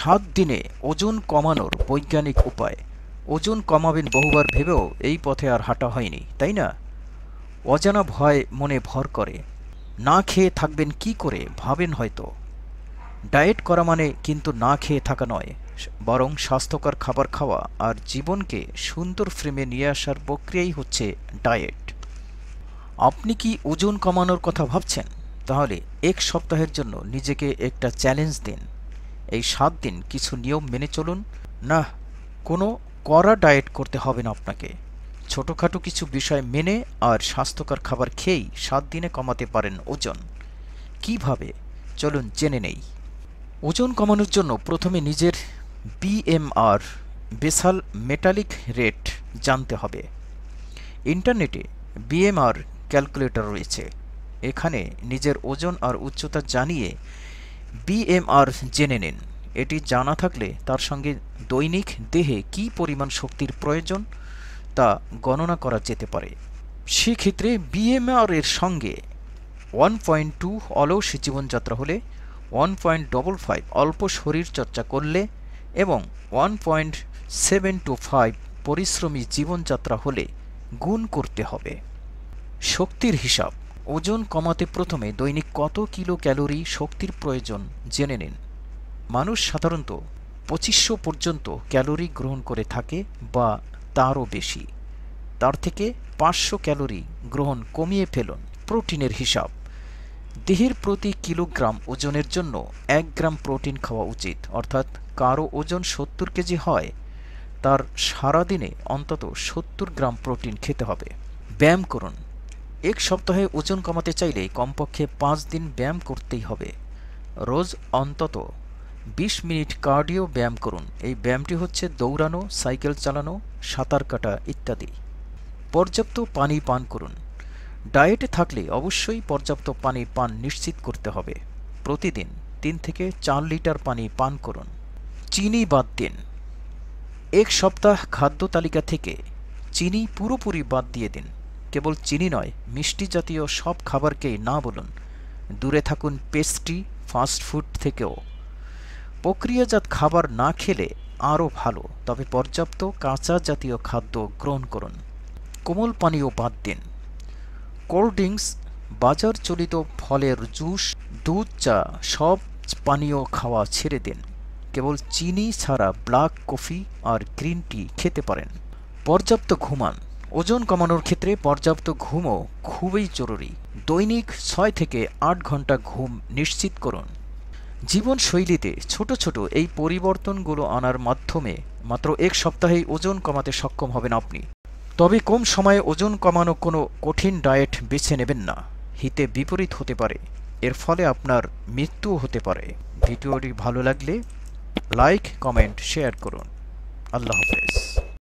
7 দিনে ওজন কমানোর বৈজ্ঞানিক উপায়। ওজন কমাবেন বহুবার ভেবেও এই পথে আর হাঁটা হয়নি, তাই না? অজানা ভয় মনে ভর করে। না খেয়ে থাকবেন কি করে ভাবেন হয়তো। ডায়েট করা মানে কিন্তু না খেয়ে থাকা নয়, বরং স্বাস্থ্যকর খাবার খাওয়া আর জীবনকে সুন্দর ফ্রেমে নিয়ে আসার প্রক্রিয়াই হচ্ছে ডায়েট। আপনি কি ওজন কমানোর কথা ভাবছেন? তাহলে 1 সপ্তাহের জন্য নিজেকে একটা চ্যালেঞ্জ দিন। এই 7 দিন কিছু নিয়ম মেনে চলুন। না, কোনো কড়া ডায়েট করতে হবে না আপনাকে। ছোটখাটো কিছু বিষয় মেনে আর স্বাস্থ্যকর খাবার খেয়েই 7 দিনে কমাতে পারেন ওজন। কিভাবে? চলুন জেনে নেই। ওজন কমানোর জন্য প্রথমে নিজের বিএমআর বেসাল মেটালিক রেট জানতে হবে। ইন্টারনেটে বিএমআর ক্যালকুলেটর রয়েছে। এখানে নিজের ওজন আর উচ্চতা জানিয়ে বিএমআর জেনে নিন। এটি জানা থাকলে তার সঙ্গে দৈনিক দেহে কী পরিমাণ শক্তির প্রয়োজন তা গণনা করা যেতে পারে। সেক্ষেত্রে বিএমআর এর সঙ্গে 1.2 অলস জীবনযাত্রা হলে, 1.55 অল্প শরীরচর্চা করলে এবং 1.725 পরিশ্রমী জীবনযাত্রা হলে গুণ করতে হবে। শক্তির হিসাব। ওজন কমাতে প্রথমে দৈনিক কত কিলো ক্যালোরি শক্তির প্রয়োজন জেনে নিন। মানুষ সাধারণত 2500 পর্যন্ত ক্যালোরি গ্রহণ করে থাকে বা তারও বেশি। তার থেকে 500 ক্যালোরি গ্রহণ কমিয়ে ফেলুন। প্রোটিনের হিসাব। দেহের প্রতি কিলোগ্রাম ওজনের জন্য 1 গ্রাম প্রোটিন খাওয়া উচিত। অর্থাৎ কারো ওজন 70 কেজি হয়, তার সারাদিনে অন্তত 70 গ্রাম প্রোটিন খেতে হবে। ব্যায়াম করুন। 1 সপ্তাহে ওজন কমাতে চাইলে কমপক্ষে 5 দিন ব্যায়াম করতেই হবে। রোজ অন্তত 20 মিনিট কার্ডিও ব্যায়াম করুন। এই ব্যায়ামটি হচ্ছে দৌড়ানো, সাইকেল চালানো, সাঁতার কাটা ইত্যাদি। পর্যাপ্ত পানি পান করুন। ডায়েটে থাকলে অবশ্যই পর্যাপ্ত পানি পান নিশ্চিত করতে হবে। প্রতিদিন 3 থেকে 4 লিটার পানি পান করুন। চিনি বাদ দিন। 1 সপ্তাহ খাদ্য তালিকা থেকে চিনি পুরোপুরি বাদ দিয়ে দিন। কেবল চিনি নয়, মিষ্টি জাতীয় সব খাবারকেই না বলুন। দূরে থাকুন পেস্ট্রি, ফাস্টফুড থেকেও। প্রক্রিয়াজাত খাবার না খেলে আরও ভালো, তবে পর্যাপ্ত কাঁচা জাতীয় খাদ্য গ্রহণ করুন। কোমল পানীয় বাদ দিন। কোল্ড ড্রিঙ্কস, বাজার চলিত ফলের জুস, দুধ, চা সব পানীয় খাওয়া ছেড়ে দিন। কেবল চিনি ছাড়া ব্ল্যাক কফি আর গ্রিন টি খেতে পারেন। পর্যাপ্ত ঘুমান। ওজন কমানোর ক্ষেত্রে পর্যাপ্ত ঘুমও খুবই জরুরি। দৈনিক 6 থেকে 8 ঘন্টা ঘুম নিশ্চিত করুন। জীবনশৈলীতে ছোট ছোট এই পরিবর্তনগুলো আনার মাধ্যমে মাত্র 1 সপ্তাহেই ওজন কমাতে সক্ষম হবেন আপনি। তবে কম সময়ে ওজন কমানো কোনো কঠিন ডায়েট বেছে নেবেন না। হিতে বিপরীত হতে পারে। এর ফলে আপনার মৃত্যুও হতে পারে। ভিডিওটি ভালো লাগলে লাইক, কমেন্ট, শেয়ার করুন। আল্লাহ হাফেজ।